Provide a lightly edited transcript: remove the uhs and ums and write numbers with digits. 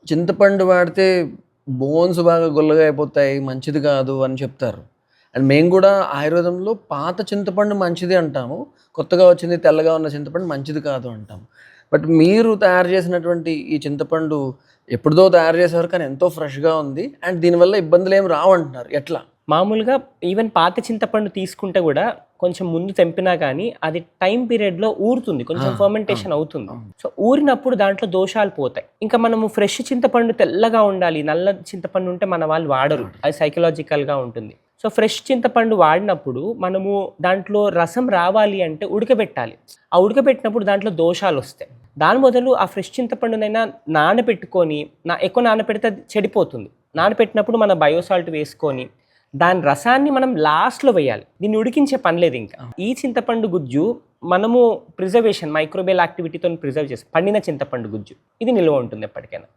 చింతపండు వాడితే బోన్స్ బాగా గుల్లగా అయిపోతాయి, మంచిది కాదు అని చెప్తారు. అండ్ మేము గూడా ఆయుర్వేదంలో పాత చింతపండు మంచిది అంటాము. కొత్తగా వచ్చింది తెల్లగా ఉన్న చింతపండు మంచిది కాదు అంటాము. బట్ మీరు తయారు చేసినటువంటి ఈ చింతపండు ఎప్పుడుదో తయారు చేశారు కానీ ఎంతో ఫ్రెష్‌గా ఉంది. అండ్ దీనివల్ల ఇబ్బందులేమి రావంటున్నారు. ఎట్లా? మామూలుగా ఈవెన్ పాత చింతపండు తీసుకుంటే గూడా కొంచెం ముందు తెంపినా గానీ, అది టైమ్ పీరియడ్‌లో ఊరుతుంది. ఆ! కొంచెం ఆ! ఫెర్మెంటేషన్ అవుతుంది. అవును. సో, ఊరినప్పుడు దాంట్లో దోషాలు పోతాయి. ఇంకా మనము ఫ్రెష్ చింతపండు తెల్లగా ఉండాలి. నల్ల చింతపండు ఉంటే మన వాళ్ళు వాడరు. అది సైకలాజికల్‌గా ఉంటుంది. సో, ఫ్రెష్ చింతపండు వాడినప్పుడు మనము దాంట్లో రసం రావాలి అంటే ఉడకబెట్టాలి. ఆ ఉడకబెట్టినప్పుడు దాంట్లో దోషాలొస్తాయి. దాని బదులు ఆ ఫ్రెష్ చింతపండునైనా నానబెట్టుకొని ఎక్కువ నానపెడితే అది చెడిపోతుంది. నానపెట్టినప్పుడు మన బయోసాల్ట్ వేసుకొని దాని రసాన్ని మనం లాస్ట్‌లో వేయాలి. దీన్ని ఉడికించే పని లేదింక. ఈ చింతపండు గుజ్జు మనము ప్రిజర్వేషన్ మైక్రోబియల్ యాక్టివిటీతోని ప్రిజర్వ్ చేస్తాం. పండిన చింతపండు గుజ్జు. ఇది నిల్వ ఉంటుంది ఎప్పటికైనా.